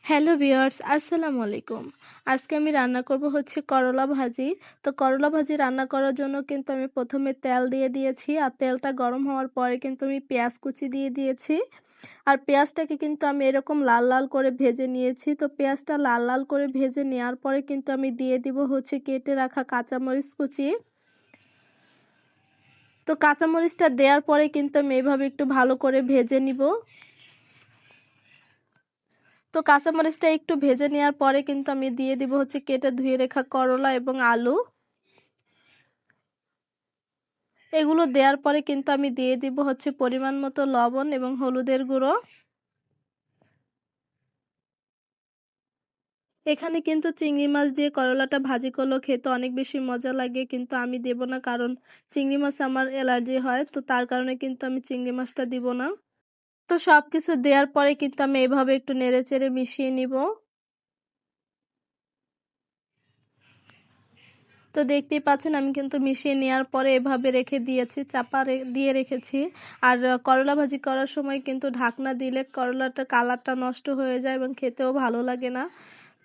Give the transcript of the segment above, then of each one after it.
Hello viewers, আসসালামু আলাইকুম। আজকে আমি রান্না করব হচ্ছে করলা ভাজি। তো করলা ভাজি রান্না করার জন্য কিন্তু আমি প্রথমে তেল দিয়ে দিয়েছি। আর তেলটা গরম হওয়ার পরে কিন্তু আমি পেঁয়াজ কুচি দিয়ে দিয়েছি। আর পেঁয়াজটাকে কিন্তু আমি এরকম লাল লাল করে ভেজে নিয়েছি। তো পেঁয়াজটা লাল লাল করে ভেজে নেওয়ার পরে কিন্তু আমি দিয়ে দিব হচ্ছে কেটে রাখা কাঁচামরিচ কুচি। তো কাঁচামরিচটা দেওয়ার পরে কিন্তু আমি এভাবে একটু ভালো করে ভেজে নিব। তো কাঁচামরিচটা একটু ভেজে নেওয়ার পরে কিন্তু আমি দিয়ে দিব হচ্ছে কেটে ধুয়ে রাখা করলা এবং আলু। এগুলো দেওয়ার পরে কিন্তু আমি দিয়ে দিব হচ্ছে পরিমাণ মতো লবণ এবং হলুদের গুঁড়ো। এখানে কিন্তু চিংড়ি মাছ দিয়ে করলাটা ভাজি করলেও খেতে অনেক বেশি মজা লাগে, কিন্তু আমি দেব না, কারণ চিংড়ি মাছ আমার অ্যালার্জি হয়। তো তার কারণে কিন্তু আমি চিংড়ি মাছটা দিব না। তো সবকিছু দেওয়ার পরে কিন্তু আমি এভাবে একটু নেড়েচেড়ে মিশিয়ে নিব। তো দেখতেই পাচ্ছেন আমি কিন্তু মিশিয়ে নেওয়ার পরে এভাবে রেখে দিয়েছি, চাপা দিয়ে রেখেছি। আর করলা ভাজি করার সময় কিন্তু ঢাকনা দিলে করলাটা কালারটা নষ্ট হয়ে যায় এবং খেতেও ভালো লাগে না।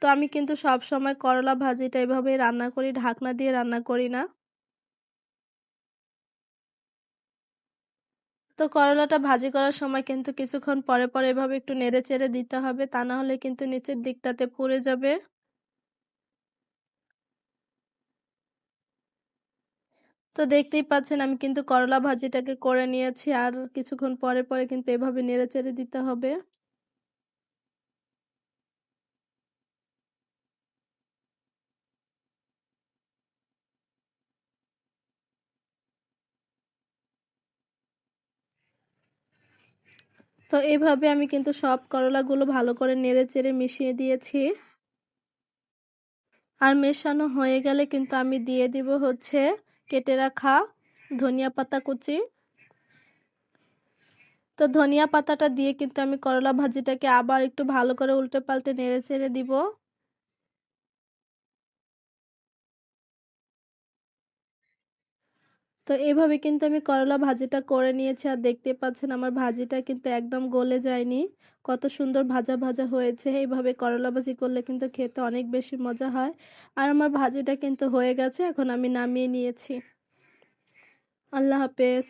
তো আমি কিন্তু সব সময় করলা ভাজিটা এভাবে রান্না করি, ঢাকনা দিয়ে রান্না করি না। তো করলাটা ভাজি করার সময় কিন্তু কিছুক্ষণ পরে পরে এভাবে একটু নেড়ে চেড়ে দিতে হবে, তা না হলে কিন্তু নিচের দিকটাতে পুড়ে যাবে। তো দেখতেই পাচ্ছেন আমি কিন্তু করলা ভাজিটাকে করে নিয়েছি, আর কিছুক্ষণ পরে পরে কিন্তু এভাবে নেড়েচেড়ে দিতে হবে। তো এভাবে আমি কিন্তু সব করলাগুলো ভালো করে নেড়েচেড়ে মিশিয়ে দিয়েছি। আর মেশানো হয়ে গেলে কিন্তু আমি দিয়ে দিব হচ্ছে কেটে রাখা ধনিয়া পাতা কুচি। তো ধনিয়া পাতাটা দিয়ে কিন্তু আমি করলা ভাজিটাকে আবার একটু ভালো করে উল্টে পাল্টে নেড়েচেড়ে দিব। তো এভাবে কিন্তু আমি করলা ভাজিটা করে নিয়েছি, আর দেখতে পাচ্ছেন আমার ভাজিটা কিন্তু একদম গলে যায়নি, কত সুন্দর ভাজা ভাজা হয়েছে। এইভাবে করলা ভাজি করলে কিন্তু খেতে অনেক বেশি মজা হয়। আর আমার ভাজিটা কিন্তু হয়ে গেছে, এখন আমি নামিয়ে নিয়েছি। আল্লাহ হাফেজ।